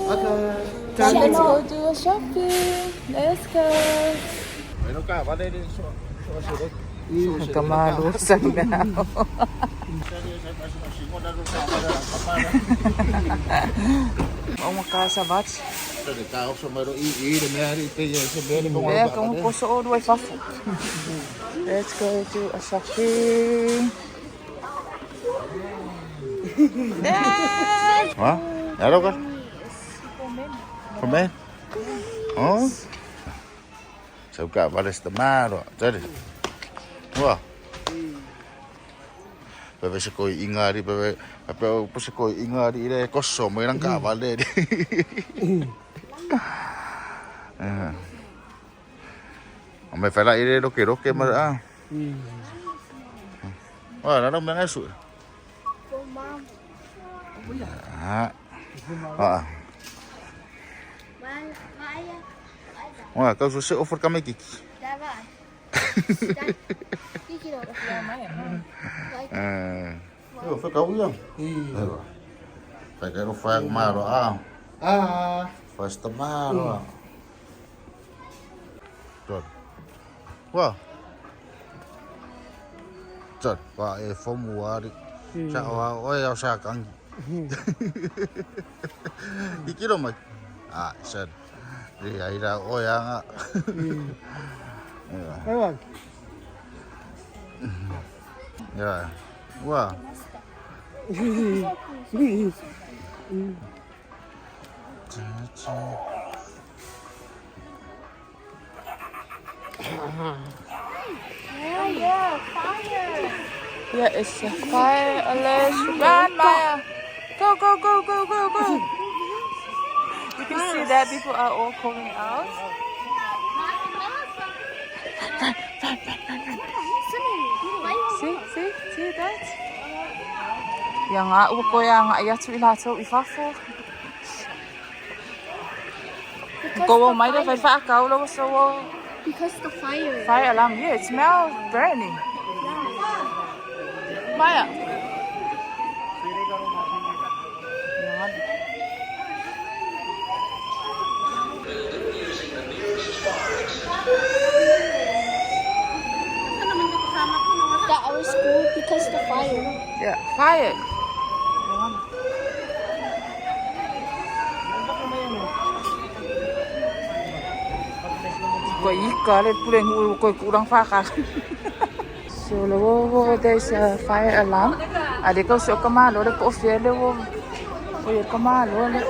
Let's go do a shopping. Let's go. Kamalusan na. Oh, makasabat. Let's go do a shopping. Hả? Dạ đâu con? Con bé? Ồ. Sao cả Palestina rồi. Chơi đi. Wow. Bebe se koi inga di bebe se koi inga di le koso mo nang ka vale di. Ame fala ire roke ma ah. Wah, nó đang ngay sủi. Wah, kau susah offer kami kiki. Phải cấu không? Phải cái nó phạt mà rồi First mà rồi. Rồi. Wow. Trời, và phong mùa đi. Sao ôi ao xa căng. Đi kia đâu mày? Sơn. Đi ấy ra ôi á. Ewan. Yeah. Wow. Yeah, fire. Yeah, it's a fire. Let's run, Maya. Go. You can see that people are all coming out. See that? Yang uko yang ayatu ilato ifafo. Go mai da fai fa ka lo so. Because the fire. Fire alarm. Yeah, it smells burning. Maya. That our school because the fire. Yeah, fire. Ko ika le pulen ko kurang faka. So there's a fire alarm. Ade ko so kamalo le po fiele wo. O kamalo le.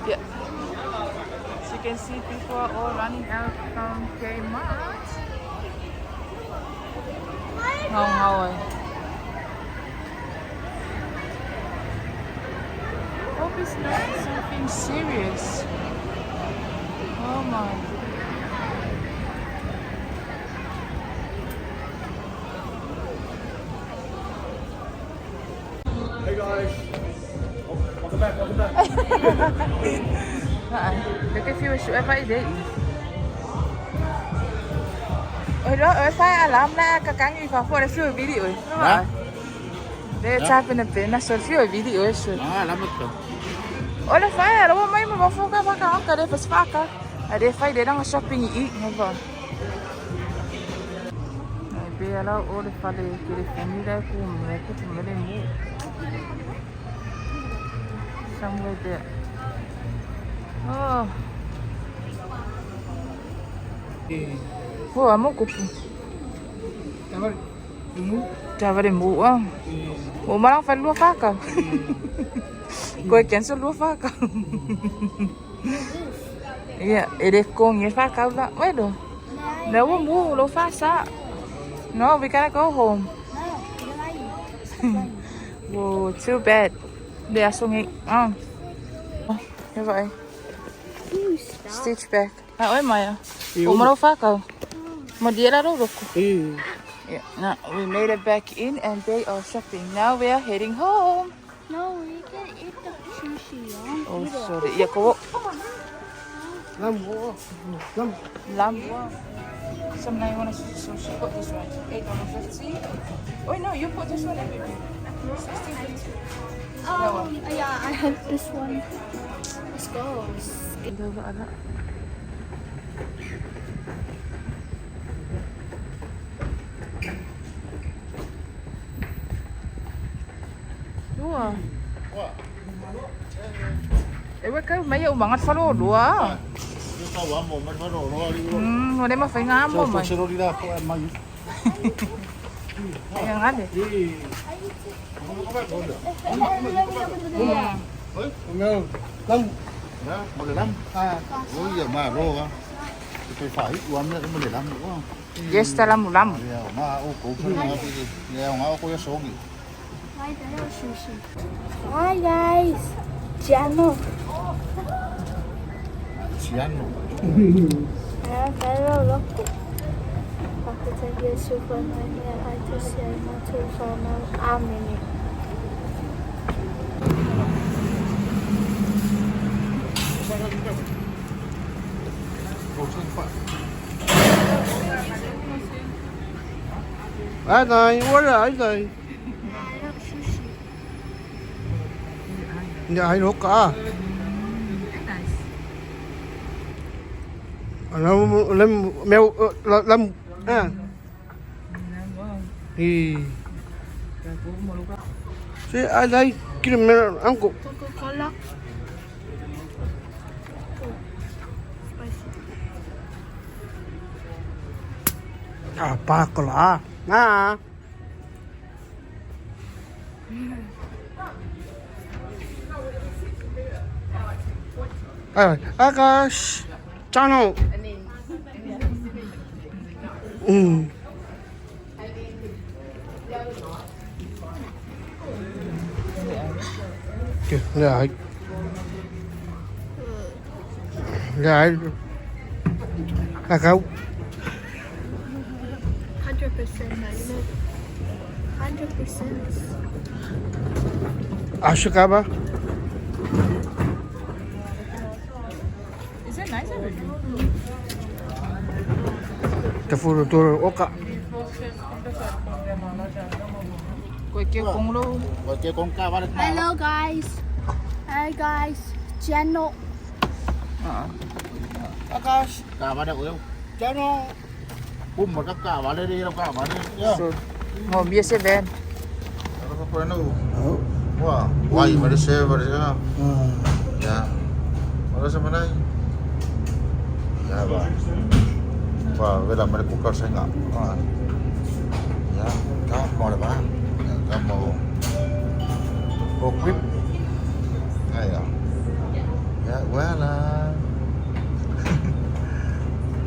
Yeah. So you can see people are all running out from Kmart. How hope it's not something serious. Oh my. Hey guys. Welcome back. Look if you wish to ever day. Ôi đó, fire alarm na kakang ifa for a few video. Hả? They tap in the pin na so few video shoot. Lắm rồi. Olha fire, lo mai mo foka pa ka ka de pasfaka. Ade fai de dang shopping i ngaba. Ai be ala o de fale ke de family ku me ku me de mu. Somewhere there. Oh. Amo kupu. Tava de mu ah. O marang fa lua faka. Ko cancel lua faka. Yeah, ele con ye faka la. Bueno. No mu lo fasa. No, we gotta go home. Whoa, too bad. They are sunging. Như vậy. Stitch back. Oi Maya. Umaro faka. Madira ro roku. Yeah. Now we made it back in and they are shopping. Now we are heading home. No, we can eat the sushi. Oh, sorry. Yeah, go. Lamb. Some now you want to sushi. Put this one. $8.50. Oh no, you put this one in, baby. $16.50. Yeah, I have this one. Let's go. Ito ba ana? Dua. Wag kayo may umangat sa lolo ah. Yung tawa mo, magmano, Wala mafay nga mo man. Sino nila ako ay mag... Kaya nga di. Đó, 15. Ôi giờ mà rô á. Phải phải uống nữa 15 đúng không? Yes, talam ulam. Nghèo mà ô cố không mà nghèo mà ô cố số nghỉ. Hi guys. Jano. Chiano. Hello, look. Aku tadi super nanya itu siapa tu sama Amin. Ai này, quên rồi rồi. Nhà ai nuốt cả. Lâm mèo lâm à. Thì thế ai đây? Cái mèo ăn cục. Coca-Cola. À, ba cái lá. À. Akash, channel. Rồi. Rồi. À không. 100% magnet. 100%. Aşık abi. Is it nice already? Tafuro turo oka. Koi kêu kung lo. Rồi kia con ca balik mà. Hello guys. Hi guys. Jano. Akash. Ca balik yêu. Chano. Bum mà các ca balik đi đâu ca balik. Ya. So, mo biasa ben. Ano pa pa no? Wah, why mà đi xe vào đó. Ya. Wala sa manay. Ya ba. Và bây giờ mình cũng có sinh ạ. Ya, có mò là ba. Có mò. Ô clip. Này à. Ya, quá là.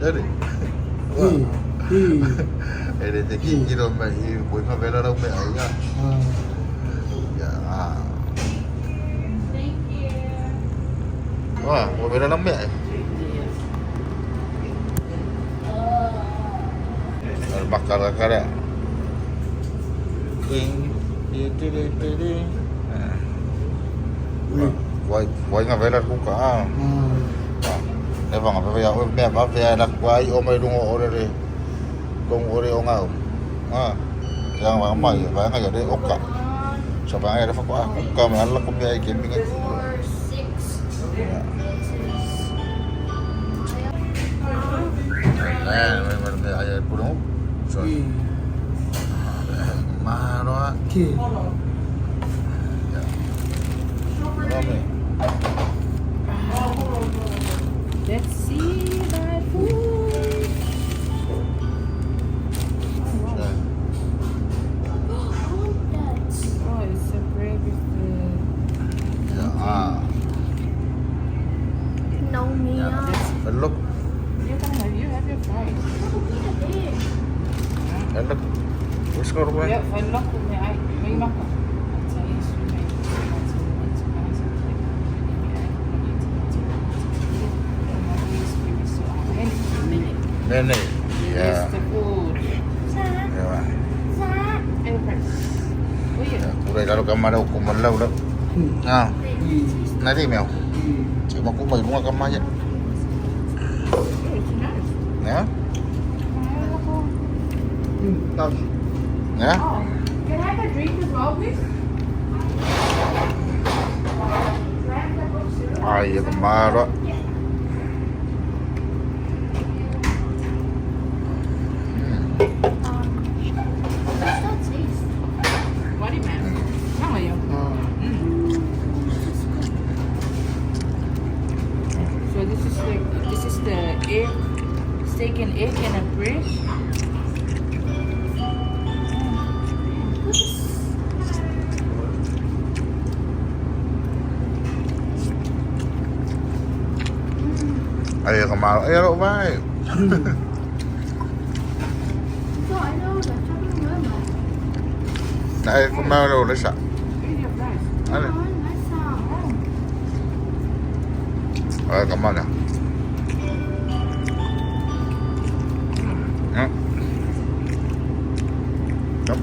Đấy đi. Để thì cái rồi mày buổi mà về đâu mẹ ấy nha. Ya. Wah, mau beda nama ya? Bakar ya. Quay ngà về là cũng cả. Nếu mà về giờ mẹ bà về là quay ôm ai đúng ở đây, cùng ở đây ông nào, yang mà mày phải ngay ở đây ốc cả. Sao bạn ấy đã phát qua? Cầm anh là cũng vậy kiếm mình. Mình ayah pulang, so, mana? Ramai. Let's see that food. Oh, it's a bread with the... No meal. Look, You have your fries. look. What's going on? Yeah, I love it. May maka. Nenek. Ya. It's the food. Ya. Empress. Oh yeah. Udah kalau kamar ada hukuman lah udah. Nah, nanti mel. Cuma aku main rumah kamar aja. Ya. Ya. Can I have a drink as well, please? Ai kemana? What man? Sao vậy? So this is the egg, steak and egg and a bread. Ai kemana? Ai đâu vậy? Này kemana đâu đấy sao? Này. Ai kemana? Yep.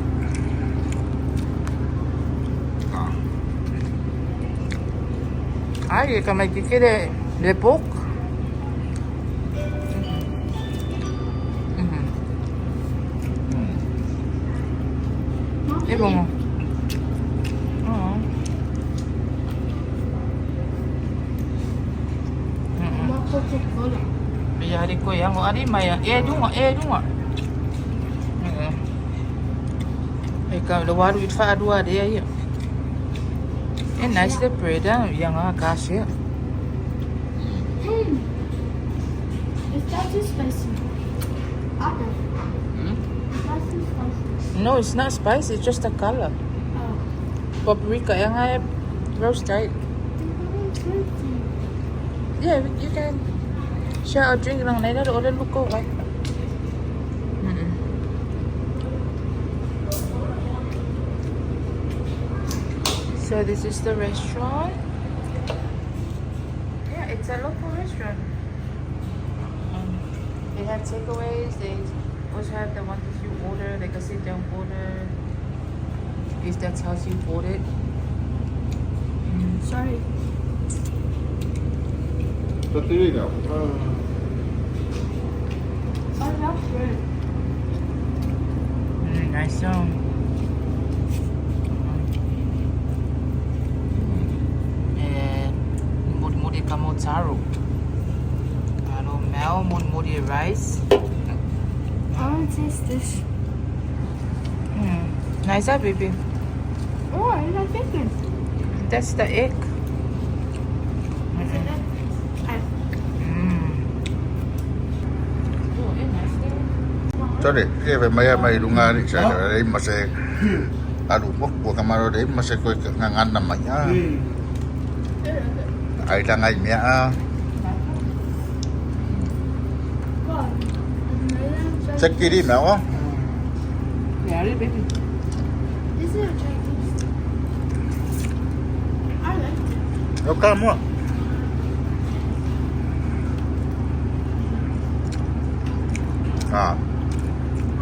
Ai cái mày cái để bốc. Ibu mo. Oo. Biyari ko yan. Kung ari maya. Dunga. Ikaw, lawaru itfa adua dia ya. Nice the bread yang kasih. Is that too spicy? Other. Is that too spicy? No, it's not spicy. It's just the color. Oh. Paprika yang I roasted. Yeah, you can share a drink lang na ito. Ulan luko ka. So this is the restaurant. Yeah, it's a local restaurant. They have takeaways. They also have the ones if you order, like a sit-down order. If that's how you bought it. Sorry. Tadi dah. I love bread. Nice song. Mudi kamu taruh. Kalau mau mudi rice. I want to taste this. Nice, baby. Oh, I like chicken. That's the egg. Tadi, dia mai lunga ni saya dari masih aduh bok gua kamar dari masih kau ngangan namanya. Ai đang ai mẹ check đi mẹ không? Yeah, baby. This is a Chinese. I like it. Đâu cam quá.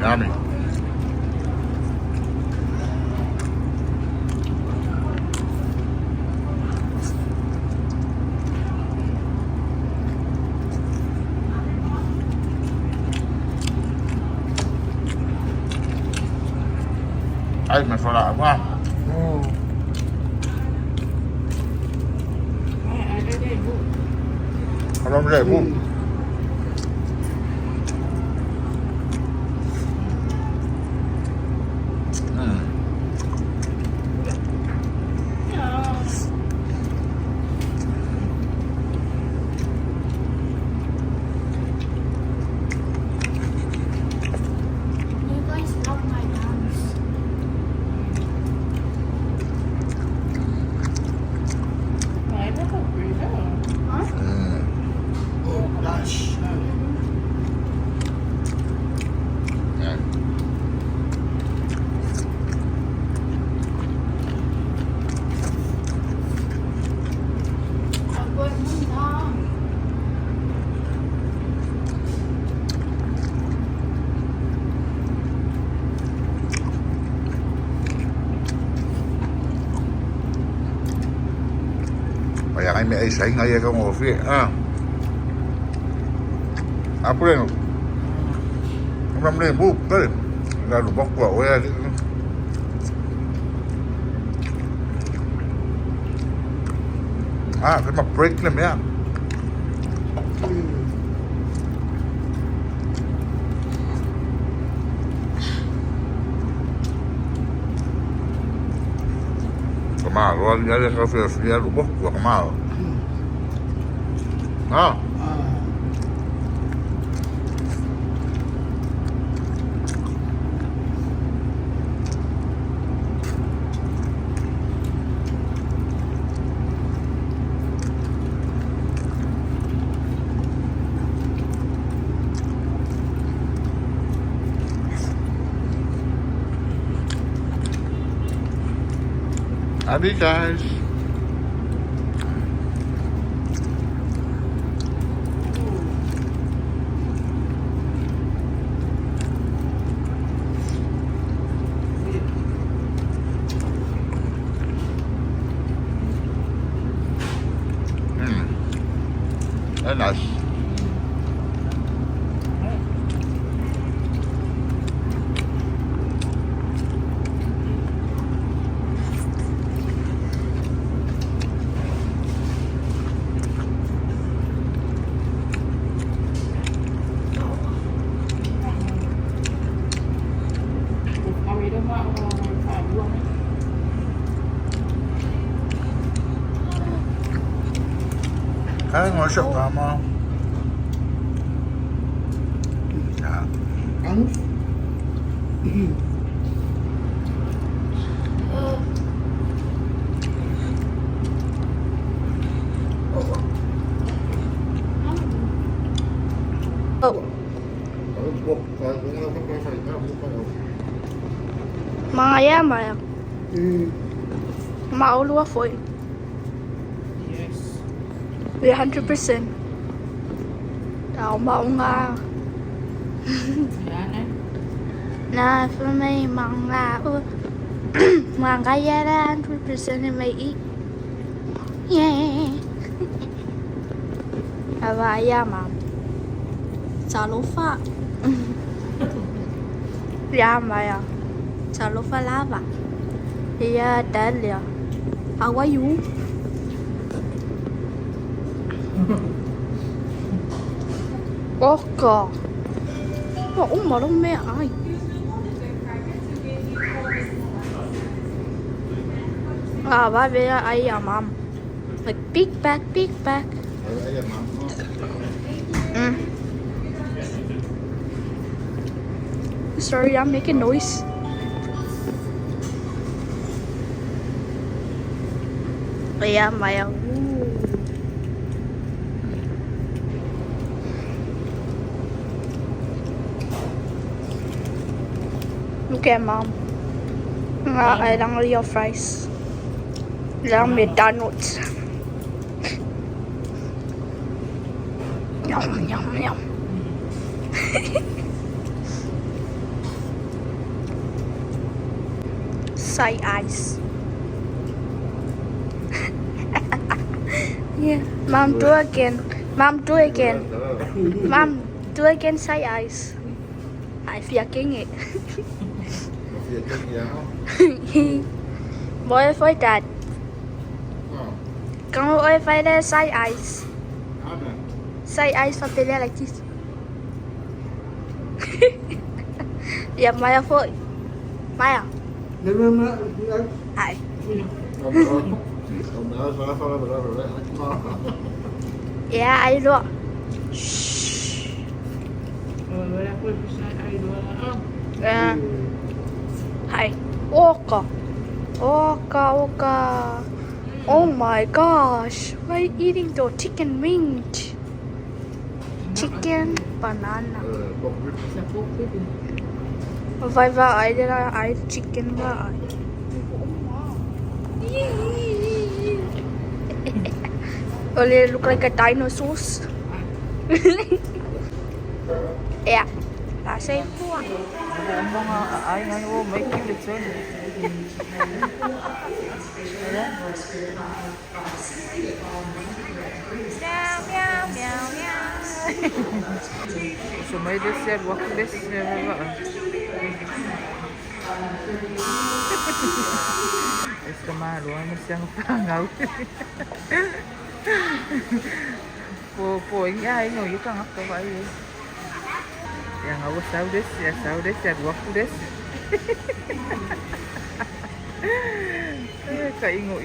Yummy. Ai mà sao lạ quá. Không để mua. You guys love my dance. Kaya kami ay say ngaya ka mo fi. Apa ni? Kamu ni bu, tu. Dah lu bok buat weh. cái mà break lên đấy. Kemar, luar biasa kalau sudah lupa gua kemar. Ah, Hadi guys. Very nice. Ngồi sụp vào mà. Dạ. Ăn. Mga ya, Maya. Mauluwa foi. Yes. 100%. Tao mạo nga. Yan eh. Na for me, mga mga ya 100% in may eat. Yeah. Avaya, Mom. Salofa. Ya, Maya. Salofa lava. Yeah, Dalia. How are you? God. Oh, mà đông mẹ ai? Ba về ai à, Mom? Like big back. Sorry, I'm making noise. Yeah, Maya. Okay, Mom. I lang your fries. Lang McDonald's. Yum. Side eyes. Yeah. Mom, do again. Mom, do again, side eyes. I feel it. Mỗi phơi trạch. Con ơi phải là side eyes. Side eyes something like this. Yeah, Maya phơi. Maya. Hi. Yeah, I do. Shh. Wala ko sa idol. Hi. Oka. Oh my gosh. Why are you eating the chicken wings? Chicken banana. Sa cook. Vai ai là ai chicken vai. Oh, they look like a dinosaurs. Yeah. That's it. Mga ay ngayon may kilit sa inyo. Meow. So may desir, wak desir ba? Es kamalo, ano siyang pangaw. po ya ino yu ka ngakka ba yu. Yang awas saudes ya guapo des. Ka ingo.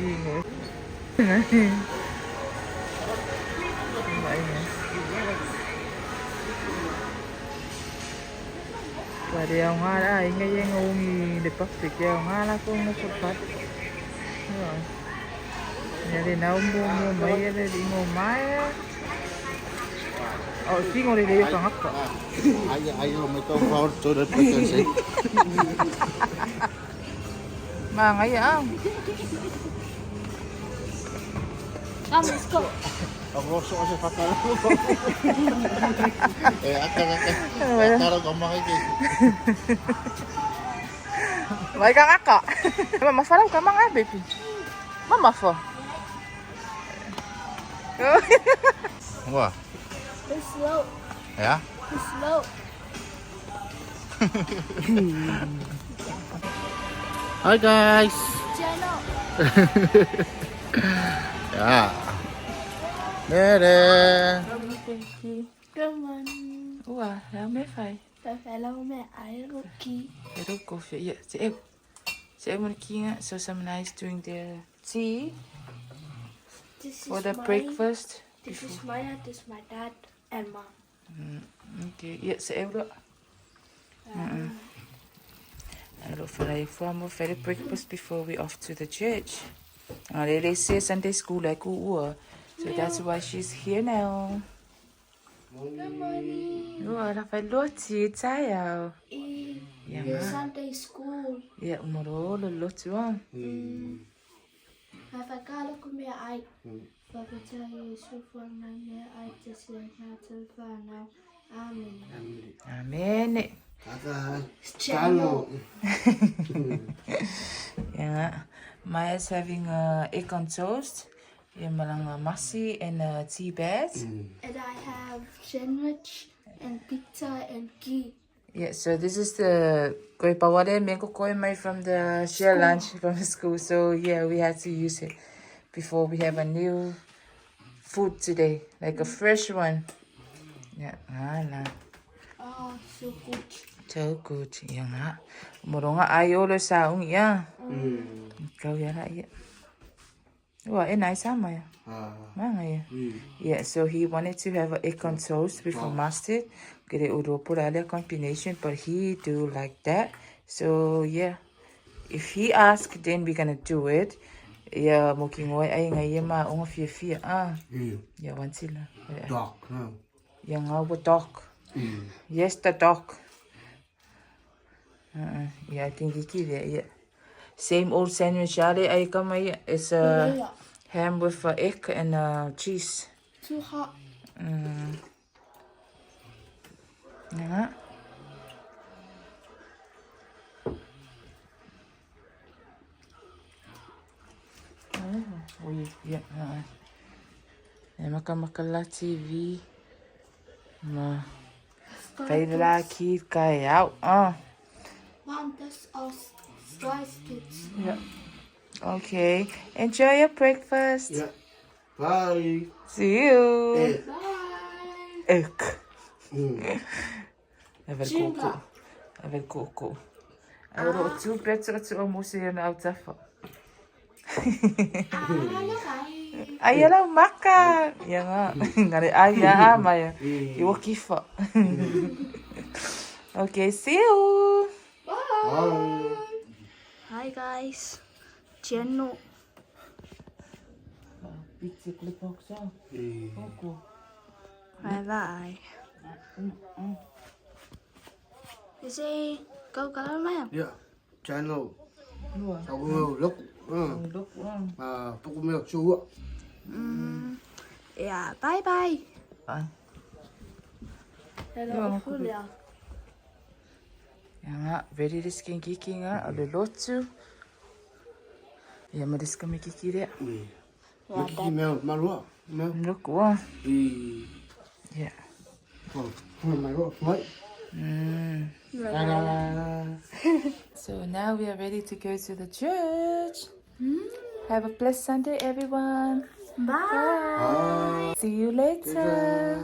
Và đèo hoa đã ấy ngay ngay ngô nghi để bắt thì đèo hoa là cũng nó xuất phát rồi nhà thì nào mua mấy cái đi ngô máy á khi ngô đi còn hấp cỡ Ayo mấy con phao cho đất bắt chân xí. mà ngay vậy không Come, let's go. Ang roso kasi fatal. Akala ko makikita. vậy con ác cọ mà phá đâu cả măng á baby mama phở Wah, Too slow. ya? Too slow. Hi guys. Channel. Ya. Nere. Cảm ơn. ủa sao mấy phải Phải lau mẹ ái rồi kì. It'll go for yeah. So everyone looking so some nice doing the tea This for is the my, breakfast. This is my dad, this is my dad and mom. Okay, yeah, so everyone. I look for a formal for the breakfast before we off to the church. They say Sunday school like so that's why she's here now. Good morning. Ủa, phải lúa chi trái à? Yeah, the Sunday school. Yeah, moro lúa chú không? Phải cả lúc mẹ ai. Và cái trái số phần này mẹ ai chỉ sẽ nhà chân và nào. Amen. Amen. Channel. Yeah, Maya's having egg on toast. Yeah, malang masi and tea bed. And I have sandwich and pizza and ghee. Yeah, so this is the koi pawade meko koi made from the share lunch from the school. So yeah, we had to use it before we have a new food today, like a fresh one. Yeah, Oh, so good. so good. Yeah, nga. Moronga ayo lo sa ung ya. Kau ya la ya. Well, it's nice, huh, Maya? Yeah, so he wanted to have an egg on toast with mustard. Get it a combination, but he do like that. So yeah, if he asks, then we're gonna do it. Yeah, moking away ay ngayon ma unga fia yeah, one sila. Dog, no. Yang nga dog. Yes, the dog. Yeah, I think he there. Yeah. Same old sandwich. Ay kamay is ham with egg and cheese. Too hot. Yeah. Yeah. Makamaka TV. Ma. Kaya laki kaya out. Mom, that's all dry sticks. Yeah. Okay. Enjoy your breakfast. Yeah. Bye. See you. Bye. Egg. Jinga. Avec coco. Alors, tu peux te remousser un autafa. Ayala maka. Ya nga. Ngari aya maya. Iwakifa. Okay, see you. Bye. Hi guys. Jenno. Pizza clip box out. Coco. Bye bye. You say go color ma'am. Yeah. Channel. Lua. Aku look. Look one. Aku milk sugar. Yeah, bye bye. Bye. Hello, Julia. Ya nga, very risky kiki nga. Alulotsu. Ya mariska mi kiki rea. Maki milk marua. Milk. Look one. I. Yeah. Marua. What? So now we are ready to go to the church. Have a blessed Sunday, everyone. Bye. See you later.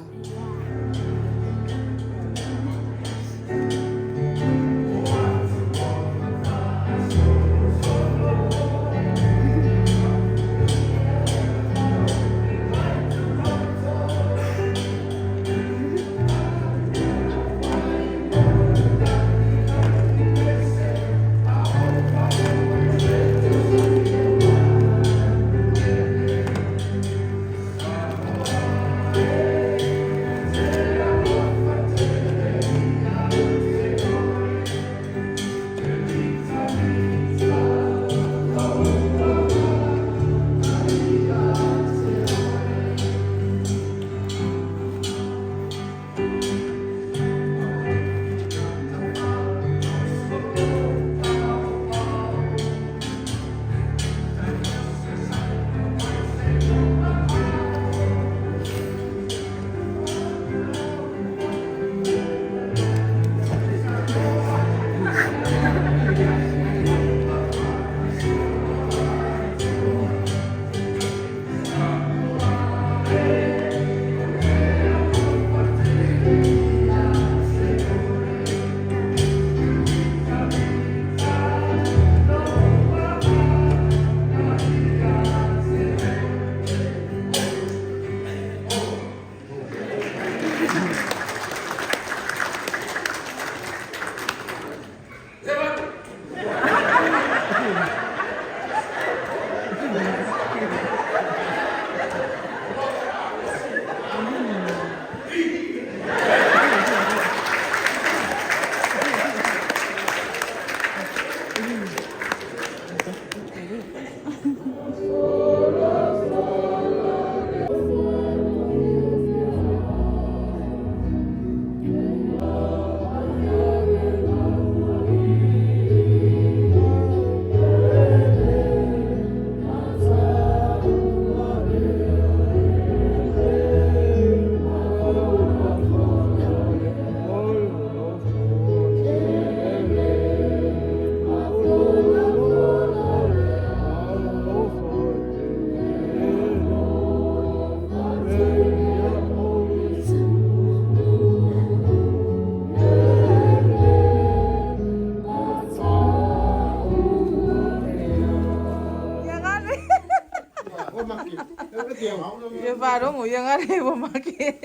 Dia baru mau yang ada yang memakai.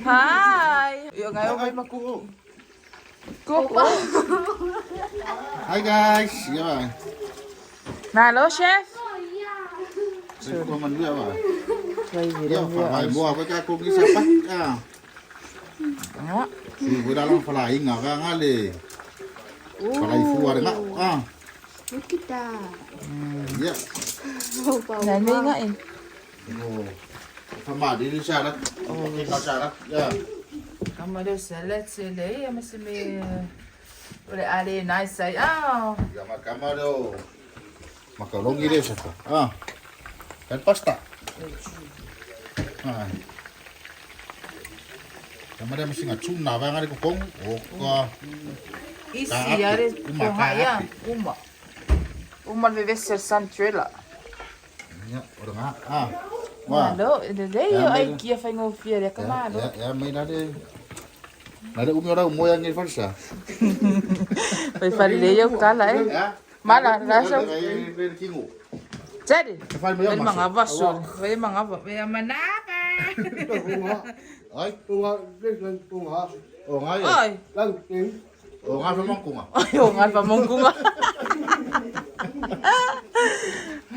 Hai. Yo ngayon may makuha. Kupa. Hi guys. Yeah. Nalo chef. Saya komen dia apa? Vậy gì Ya, đâu phải mua với các cô kia sao bắt à? Đó. Thì vừa đã làm phải ngả ra ngã lì. Phải phù à ngã à? Look at that. Ya. Này mi ngại. Oh. Sama di sana đó. Di sana đó. Ya. Kamu ada salad sini ya masih mi. Boleh ada nice say. Ah. Ya makan do. Makan longi deh siapa? Ah. Dan pasta. Ah. Kamu dia mesti ngacung nawa ngari kupong. Oh. Isi ada kuha ya. Uma vive ser santrela. Ya, orang ah. Malo, de yo ai kia fai ngofia ya kamalo. Ya, may nade. Nade umura umoya ngir farsa. Fai faleyo kala eh. Mala rasa. Kingu. Jadi, Fai mo may mga baso, may mga may manapa. Ay, Bunga, biglang bunga. oh nga yun. Ay, Lang, ting. Oh nga famang ko nga. ayo nga pa mong kunga.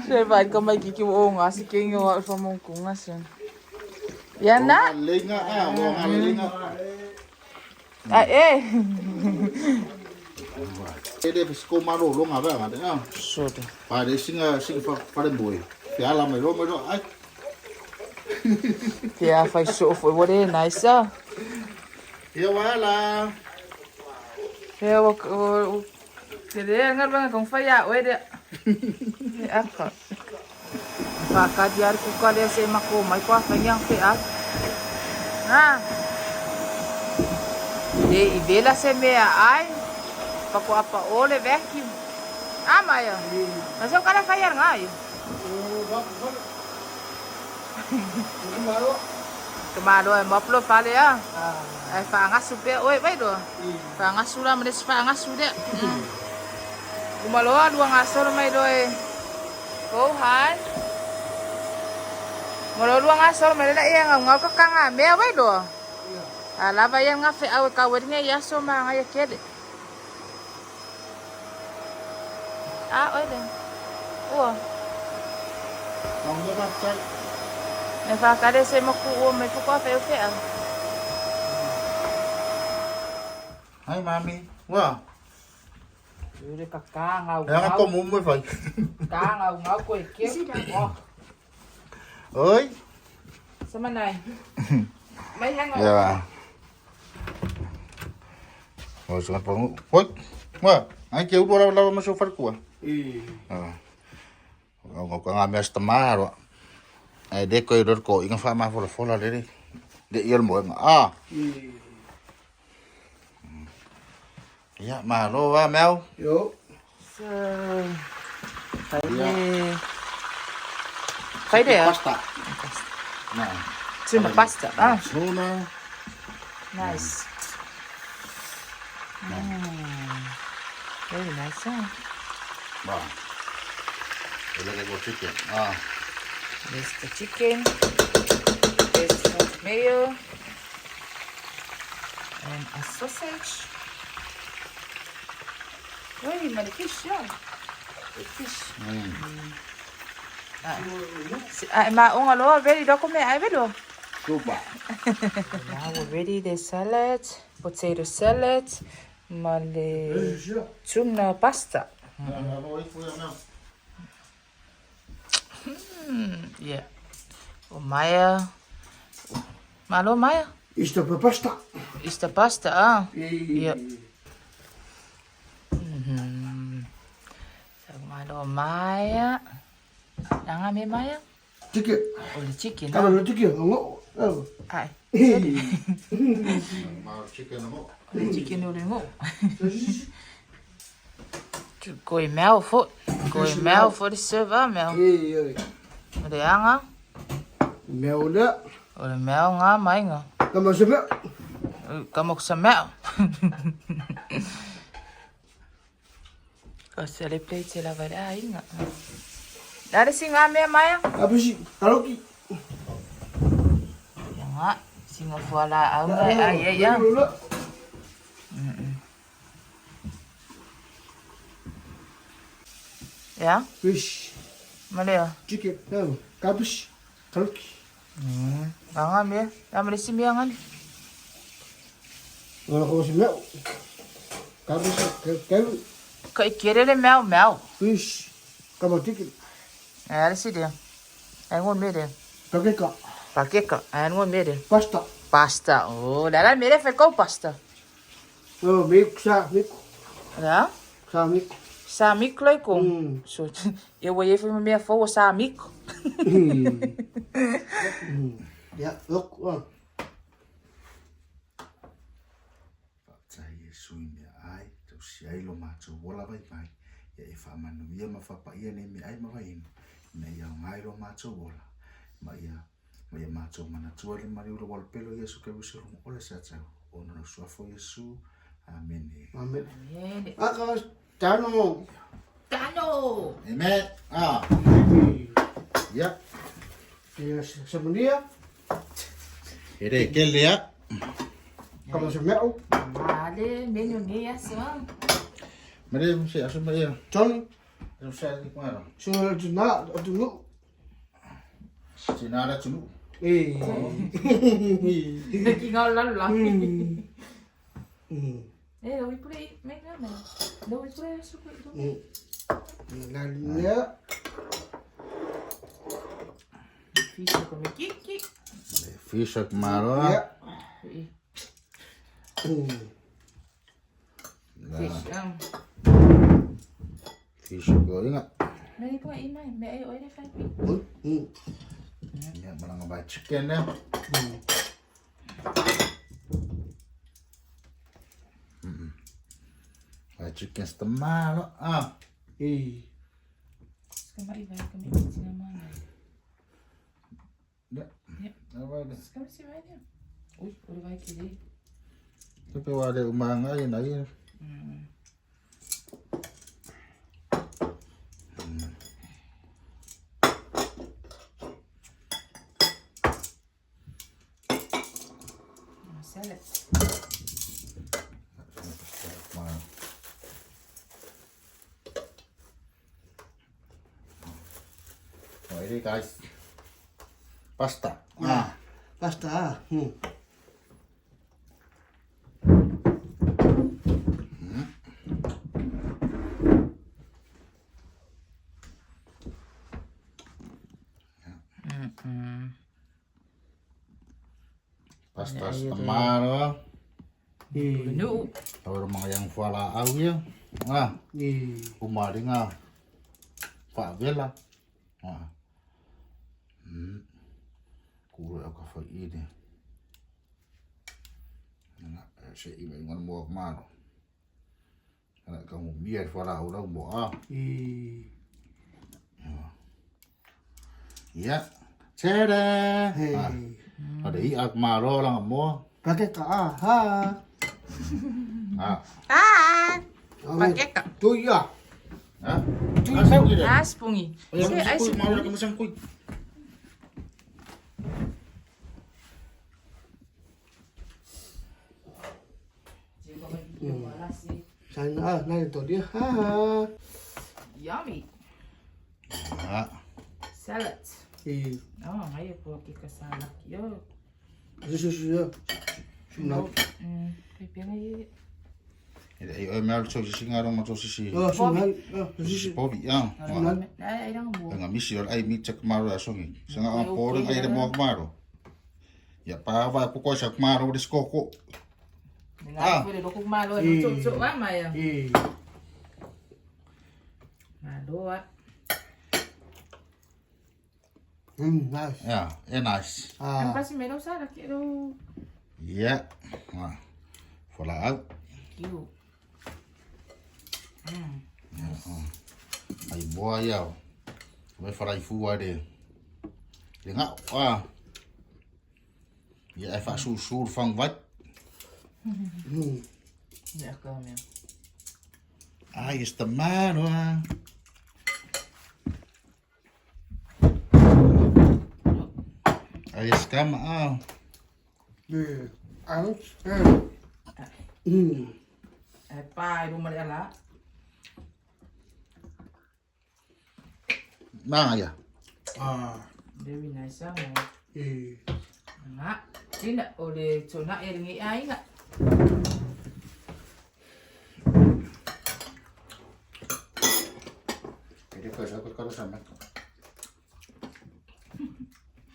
Siyempre, ka may kikiwo nga, si King yung pa mong kunga siya. Yan na. Linga ah, oh nga linga. Ah, eh. Ede pisko maro lo nga ba nga. Soto. Pare singa pa rin boy. Kaya alam mo lo ay. Kaya fai so foi wore nice ah. Kaya wala. Kaya wak kaya ngar bang kung faya wede. Apa? Baka diar ko kale sa mako may kwa kanyang fiat. Ha. De ibela se me ai. Papo apa ole vacuum. Ama ya. Masuk kada fire ngai. Kemado ay maplo pale ya. Ay fangas supe oi bai do. Fangas sura menes fangas sude. Kumalo dua ngasor mai doy. Ko han. Malo dua ngasor mai la iya ngau ka kanga me bai do. Ala ba yang ngafe awe kawernya ya so ma ngai kede. Oi deh. Không có bắt chạy. Me fa kade se mo ku me fu ko fe fe. Hai mami. Wow. Udah kakak ngau. Đang có muốn mới phải. Kakak ngau ko ikip. Ơi. Sama này. Mấy tháng rồi. Dạ. Rồi xuống phòng. Ôi. Wow. Anh kêu đua đâu mà số phát của. Ngọc có ngàm mest tamaro. Ai de ko ir ko inga fa ma fola de. De ir mo ah. Ya ma lo va mel. Yo. Thấy đấy à? Pasta. Nah. Tuna pasta. Ah, Tuna. nice. Very nice. Wow. Look at the chicken. Ah. There's the chicken. There's the mayo. And a sausage. Wait, my fish, yeah. The fish. Ma onga lo ready do come ai vedo. Super. Now we're ready the salad, potato salad, male tuna pasta. Yeah. Oh Maya. Malo Maya. Is dat mijn pasta? Is the pasta? Ah. Ja. So malo Maya. Yang ame Maya? Chicken. Oh the chicken. Kan we chicken? Oh. Ai. Maar chicken mo. The chicken udah ngo. Gooi mel voor. Gooi mel voor de server mel. Ada yang ah? Mel dah. Ada mel nga mai nga. Kamu sebab? Kamu sa mel. Kasi le plate sila ba ay nga. Dari singa me maya. Apa sih? Kalau ki. Yang nga singa fuala ang ay ya. Ya? Fish. Mana ya? Chicken. Kabus. Kalau ki. Angam ya. Yang di sini angan. Kalau kamu sebab? Kabus. Kalau. Kau kira le mel. Fish. Kamu chicken. Ada sih dia. Angon me dia. Pakai kak. Pakai ka. Angon me dia. Pasta. Pasta. Oh, dalam mere fe kau pasta. Oh, mix. Ya? Mix. Samik loy ko. So, eu vou ir para minha avó samik. Ya, look. Saya suinya ai, terus ai lo macho bola bai bai. Ya ifa manu ia ma fa pa ia ne mi ai ma vai. Na ia ngai lo macho bola. Ma ia macho mana tua le mari lo wal pelo Yesu ke busu ole sa cha. Ono no suafo Yesu. Amen. Amen. Amen. Akas. Tano. Amen. Ah. Ya. Yes, sebenarnya. Ere ke le ya. Kamu sebab? Vale, menu ni ya song. Mere se asu mere. Johnny. Eu sei que claro. Sudah jenak dulu. Sinara tunu. Tinggal lalu. Lo voy por ahí, venga, lo voy por ahí, super itu. Lalu Fish como kiki. Fish maro. ya. Fish, Fish ko ingat. May po imay, may oil na five. Ya malang ba chicken ya. Chicken setengah lo. Ah. Ska iväg med sina mammor. Ya. Apa ini? Ska vi se vad det är? Oj, och det var inte det. Tapi ada umang aja aja. Salad. Oh ini guys, pasta. Pasta. Pasta setengah Nu. Kalau mga yang wala aw ya. Umari nga. Favela. Kuro ako fa ini. Sa iman mo mano. Kana kamu biar wala udah mo Ya. Tada. Ada iak maro lang mo. Pakai ka ha. Pakai ka. Tu ya. Asal gitu. Aspungi. Ay, mau na kamu kuy. Sana na itu dia. Yummy. Salad. Oh, ayo po kita salad. Yo. Susu. No. Pepe ayo. Ay, meron sosis nga rin mga sosis. Sungai. Sosis pobi, yan. Ay, lang mo. Nga misyon ay mitsak maro asong. Sa nga ang porong ay na mo maro. Ya pa va ko sa maro des koko. Nga pwede do kung malo no so maya. Malo. Nice. Ya, nice. Ang pasi meron sa kilo. Ya. Fola out. Cute. Ay boa yaw. May faray fuwa de. Nga Ya ay fa sur fang wat. Ja, kom ja. Ay is the man. Ay is kam Pa, rumah dia lah. Nah ya. Very nice ah. Nak, tidak oleh cuna eringi ai nak. Jadi aku kalau sama.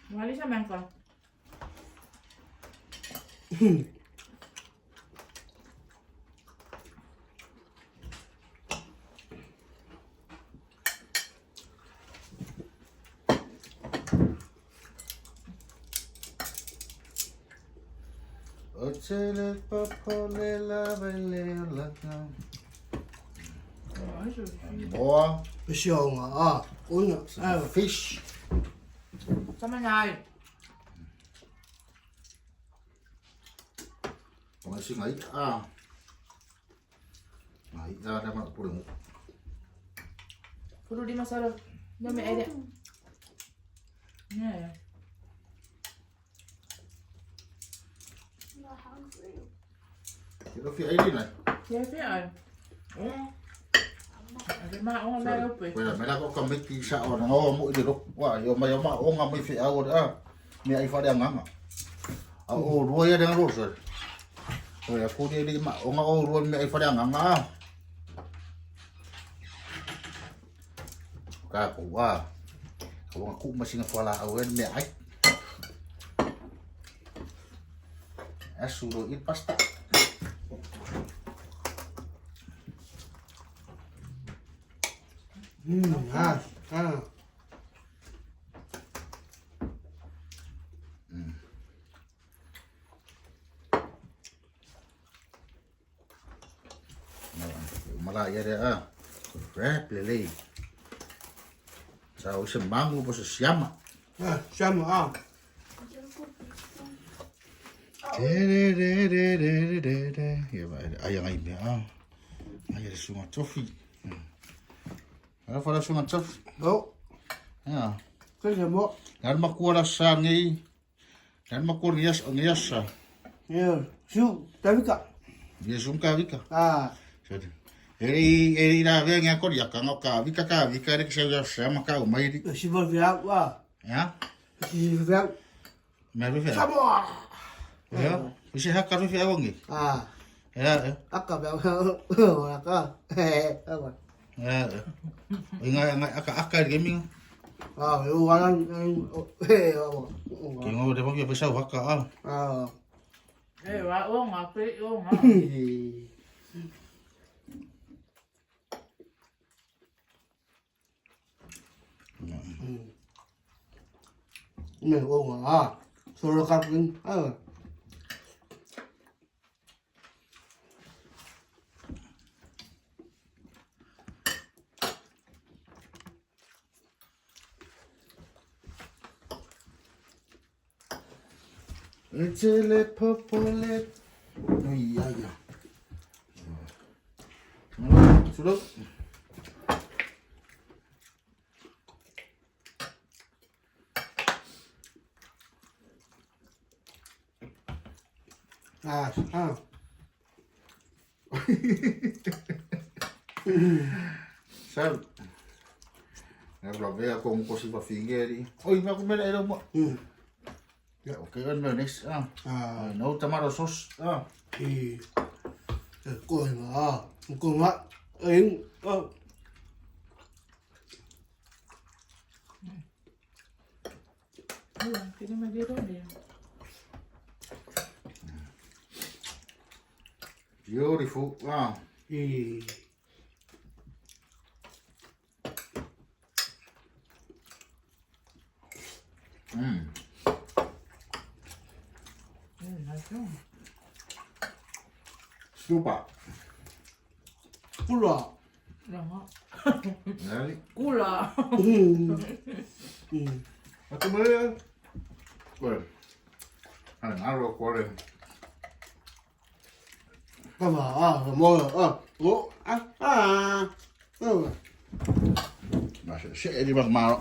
Mali sa man ka. Ocele papole la belle la. Boa. Siêu mà uống Fish. Sama nyai. Masih ngai ngai ada mak pulang. Perlu dimasak. Dami ada. Ya. Kita fi ID na. Ya, ya. Ada mak orang dah lupa. Wala mela ko kamit ki sa on mo idiro. Wa yo ma o nga may fi awod mi ay fa dia nga. O ro ya dengan ro sir. O ya ko dia di ma o nga o ro mi ay fa dia nga. Ka ko wa. Ko nga ku masing fala awen mi ay. Asuro it pasta. Malaya dia wrap Lele. Sa usang mango po sa siyama. Sama ah. Ayang ay niya. Ayang sungat tofi. Ano para sungat tofi? Oh, Ya. kaya mo. Dan makuha sa ngi. Dan makuha ngiyas sa. Yeah, su, tapi ka. Dia sungka vika. Ah, Jadi. Eri na veng ya kor ya kanga ka vika rek sa maka umai di. si bol via wa. Ya. Si via. Me ve. Sama. Ya. Bisa hakar ve awangi. Ah, Ya. akka ba. Akka. Apa? Ya. Inga aka gaming. Ah, yo walang apa? Kingo de pagi bisa haka ah. Ah. wa o nga pe o nga. Mẹ ông à, solo cặp kinh, Echele popole. Ay ay. Sudah. à, Sao? Em lo ve con così va fingeri. Oi, ma come era mo? Ya, oke kan manis. No tomato sauce. thì coi mà, coi mà, ấy, Kini magiro din. Beautiful. thì Nasyon. Super. pula, Lama. Nali. Kula. Atau mana? Well. Ano araw ko rin. cái mà, mua, ngủ, Nasa siya di magmaro.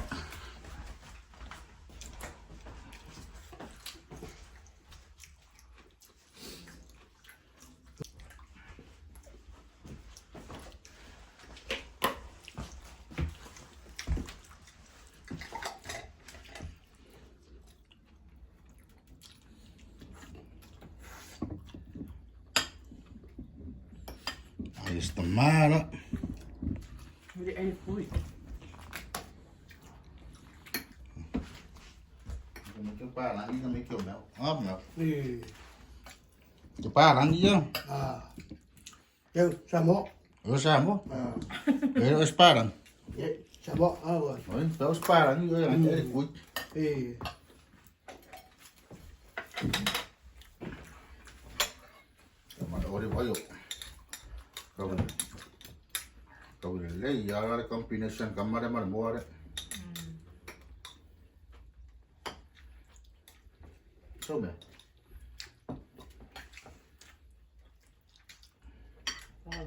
Ayos naman, ah. Hindi ay puy. Ito parang hindi na may kiyo na. thì, Ito parang yun. chứ sao mốt, O mo? Pero es parang. sao mốt, rồi, Oy, pero es parang yun. Ang eri kuy. thì, Ori bayo. Kau le ya la combination kamare mar muare. Sobe.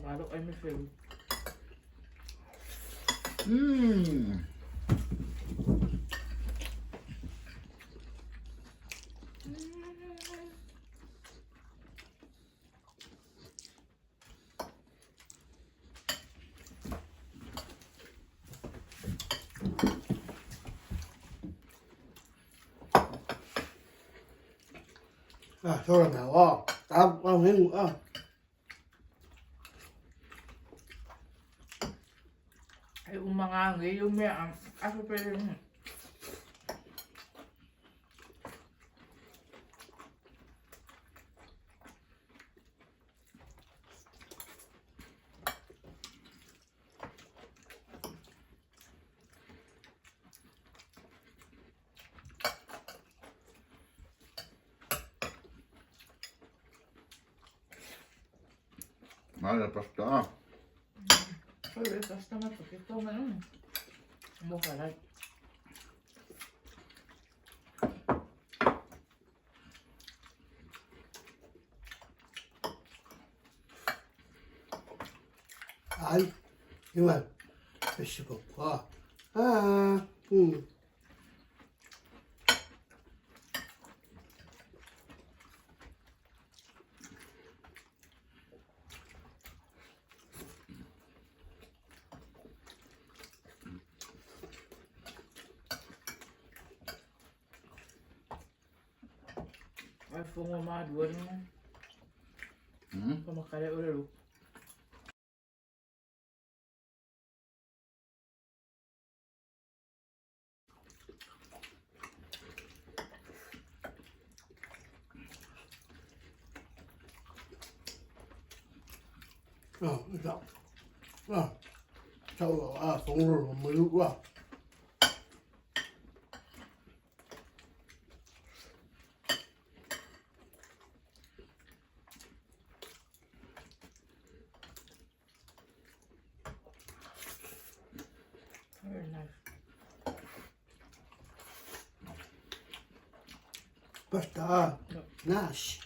Bago ay may feel. thôi là bảo, tao không hiểu, Ay umangangi yung may ako pa rin. Mala pasta. Oi, basta más porque toma, ¿no? Ojalá. Ai, nhưng mà Facebook quá. Ai foi uma dua né? Foi uma cara olho. Sao? Sao rồi? Xong rồi mới lúc quá. Very nice. Pasta. Nice.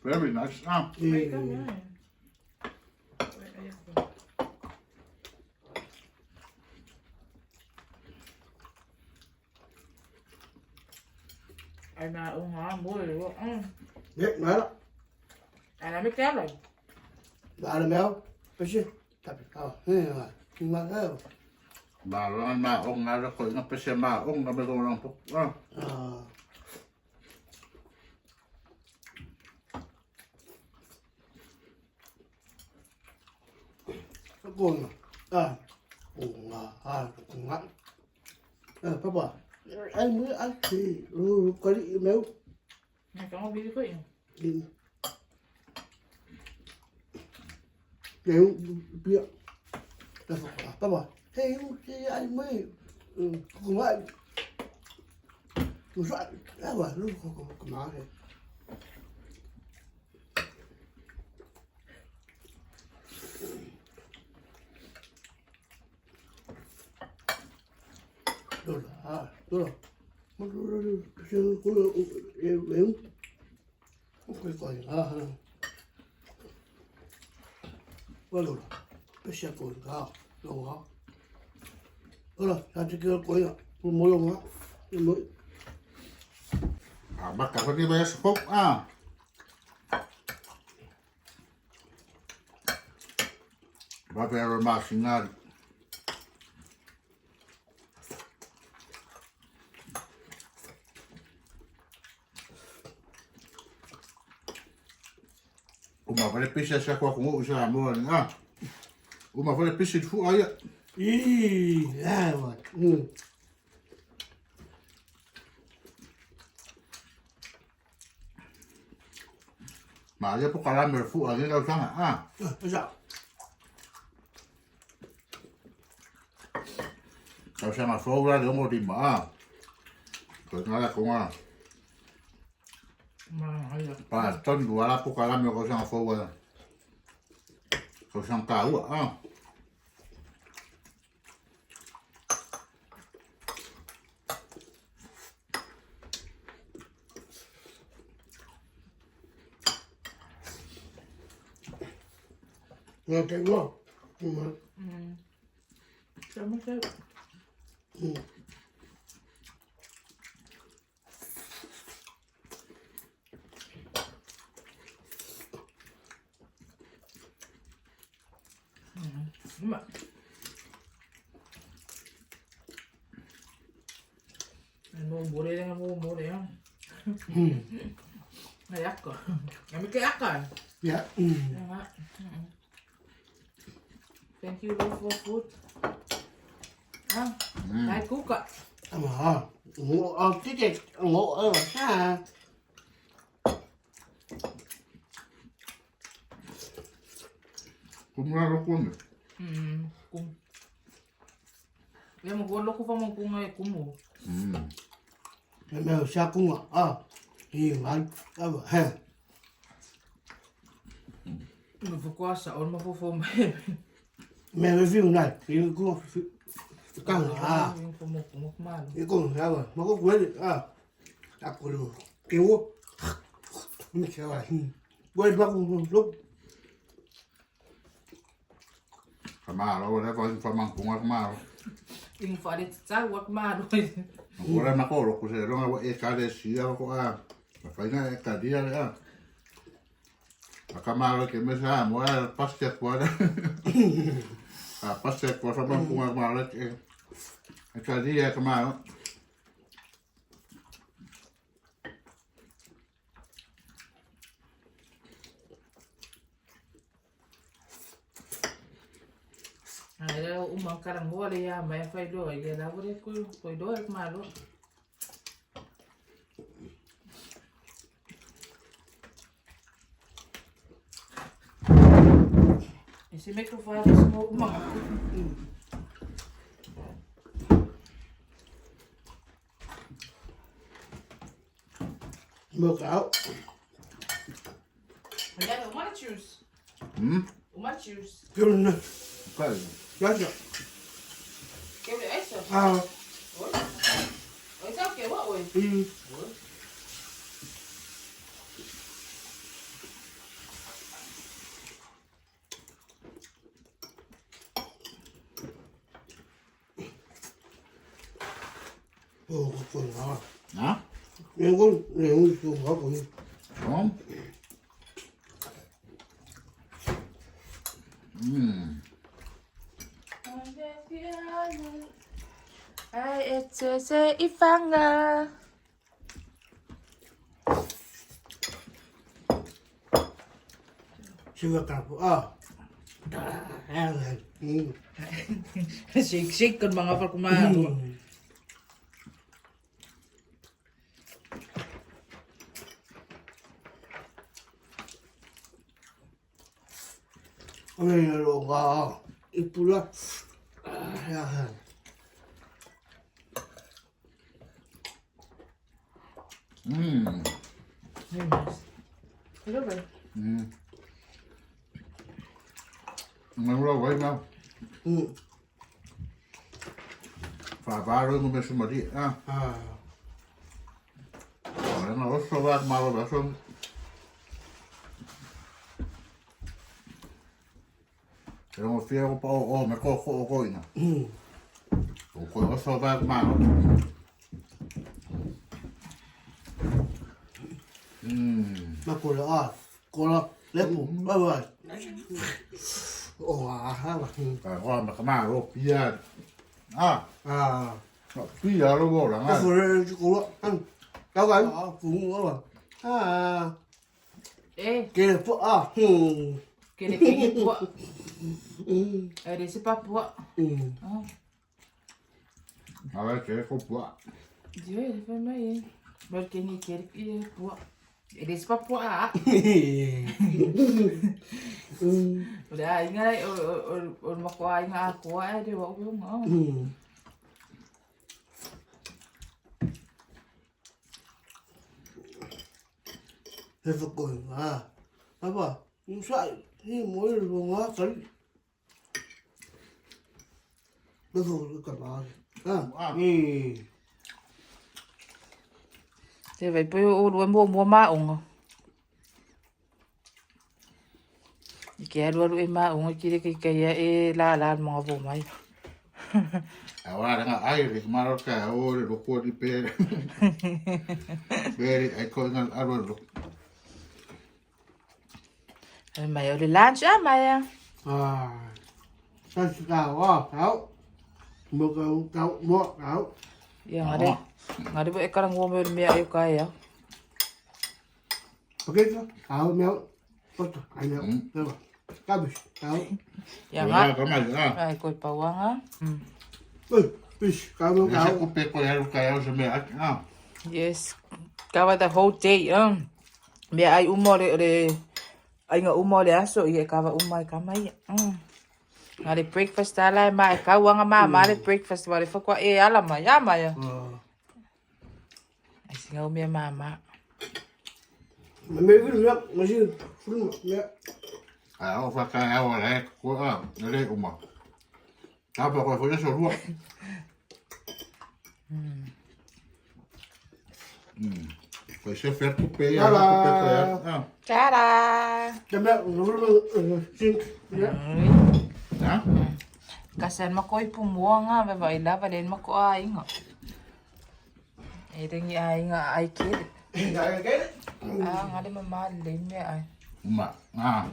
Very nice. Ai mà ông hóa mua rồi Biết nói đó. ai làm biết kéo rồi. Bà là mèo. Bớt chứ. Tập. Nhưng mà thế. Bà ăn mà ông nào đó khỏi nó phải xem mà ông nó mới còn làm phục. Nó cuồng à. Cuồng ngắn. Pháp bảo. Anh mới ăn thì có đi mèo. Này có biết cái gì? Đi. Nếu biết là pháp bảo. Thế anh mới cùng anh. Một soạn đã bảo lúc không nói thế. Rồi mất rồi chưa có yếu không phải còn rồi bây giờ còn cao đâu hả rồi ra chơi kia quay à mua lông á mới Bắt cả cái bé phúc Bà về rồi mà xin ngài. Uma vale pisa sa kwa kung usa mo Uma vale pisa fu aya. rồi Mà giờ có làm được phụ ở cái đâu sang bây giờ đâu sang mà phô ra được một điểm rồi nói là cũng Mà ai là bà chân của là có làm được có sang phô ra có sang cáo nghe cái ngon nhưng mà sao mất thế? Đúng rồi. Mua đây mua đây không? Này ác rồi. Em biết cái ác rồi. dạ Thank you for food. Đây cút ạ. mà ngủ cái gì ngủ ở mà xa cũng ra nó quân Cung. Em một con lúc không phong một cung này cung mù. mèo xa cung thì anh bảo ha Não vou com a saúde, mas vou fumar. Mẹ với phim này thì cũng căng à Fumar. cái con sao mà có quên được à đặt của đồ kéo mình sao vậy quên mất lúc ขม่าแล้วแล้วก็ฝรั่งคงขม่า Tem que fazer sabe o que mais dois. Agora na coro, que se não é cada dia ko ah. Faz na cada dia ah. A camada que me sa mo passe kwa na. Ah, passe kwa sa bang kung mala que. Cada dia camada. Aí era uma carangola e a mãe faz dois. E ela foi dois malu. Esse microfone é uma. mưa cáo Olha, uma juice. Uma juice. kêu lên Qual? rất rồi Quer ver essa? à Oi? Oi, sabe o que? Oi. ồ còn ngon Hả? em có nếu còn ngon còn Không? Ai, esse ifanga. chưa cả à à Shake kan mga pagkumaro. Ôi đồ ngò ít pula à Tudo bem. Não lo vai não. Fa rồi mà số mà đi à. à Nó số vác mà là số. Cái nó phía có bao mà có nè. Có số vác mà. mà cô là lép bụng bye bye ồ ha mà Cái con mà mà rồi phía à à phía nó vô là cái ngay. phụ nữ cô ăn cao gắn cũng có mà à Ê, kia phụ à que ele tem pua. É desse papo. Rồi cái không quá. Dia ele foi mais. Mas quem ele quer que ele pua. É desse papo ah. Udah ingat ai o makuha nga ako ay di ba ko mo. thế phụ cười mà bà bảo không sợ thì mỗi lần ngó cái nó phụ cả bà Thế vậy bây giờ đuôi mua ma ủng. Cái đuôi ma ủng cái la mga vô mai. Agora nga ai ri maro ka o ro ko di pe. Pe ai ko ngal aro ro. Mày ở đi lunch á mày à? à sao cào à cáo một cáo một cáo Yang ada buat sekarang gua mau miak ayo kaya. ok đó cáo méo có anh méo đâu mà cá bịch cáo Yang Nga ah. ka mai ah. Ay, koy pawang ah. ơi bịch cáo méo Sa cáo ko pe ko ya ka ya sa me ah. Yes. Kawa the whole day. Mẹ ai umore de ai nga umore aso iya kawa umay kamay. Nga de breakfast ala mai kawa nga mama de breakfast wale fa kwa ala ma ya ma ya. Ai singa umia mama. mà mấy cái nước mà chứ phun mẹ Ao fa ka ao le ko le uma. Ta pa ko foi so ruo. Foi se fer ku pe ya ku pe ko ya. Ta-da! Chăm mẹ nó xin Na? Kasan makoy pumuanga ba ba ila pa din mako ay nga. Ito nga ay nga ay kid. Ah, nga di mamalin me ay. Uma. Ah.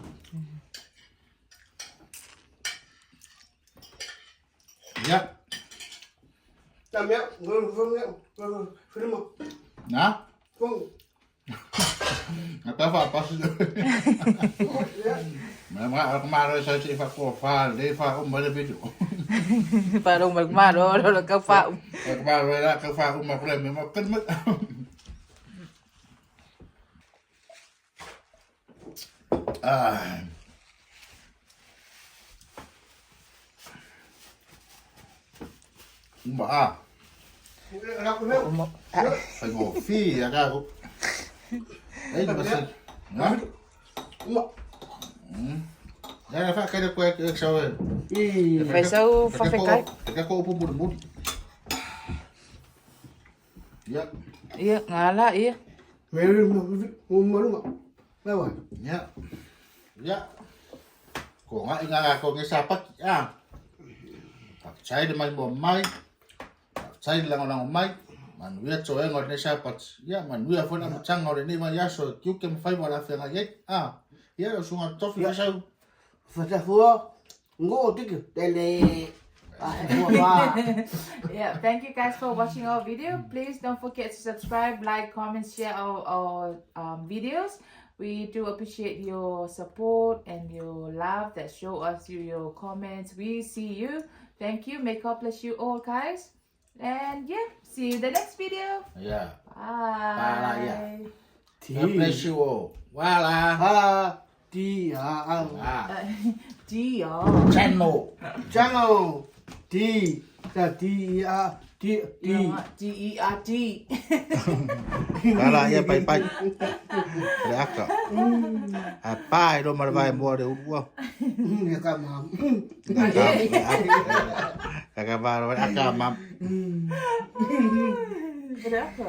Ya. chăm mẹ vâng phim mà Na? vâng Apa apa sih? Memang aku marah saya sih pak kofa, lefa ada video. Parang magmaro lo ka pa. Aku marah lah ke fa aku memang kan mat. Ah. Mbak, Rap mẹ phải ngủ phi ya ka. Đấy là sự. Đó. mà Đây là phải cái được quay được sao rồi. Phải sao fa fe kai. Cái cô pun bun bun. Ya. Iya ngala iya. mẹ mà đúng không đâu rồi Ya. Ya. Ko nga inga ko ng sapat ah. Saya di mai bom mai. Saya lang mai. Man wiat so ngot ni sapat. Ya man wiat fo na chang ngot ni ma ya so kyu kem fai wala fe nga yet. Ah. Ya so ngot tof ya sao. phải ra phua ngô tích đây này Yeah, thank you guys for watching our video. Please don't forget to subscribe, like, comment, share our videos. We do appreciate your support and your love that show us through your comments. We see you. Thank you. May God bless you all, guys. And yeah, see you in the next video. Ya. Bye. Bye, yeah. thì God bless you all. Wala. đi Ah. Dear. Channel. channel đi là đi đi D-E-R-D. Wala ya pai pai. Ada aka. Apa itu marbai mo de uwa. người ta mà Kakak baru aka mam. Berapa?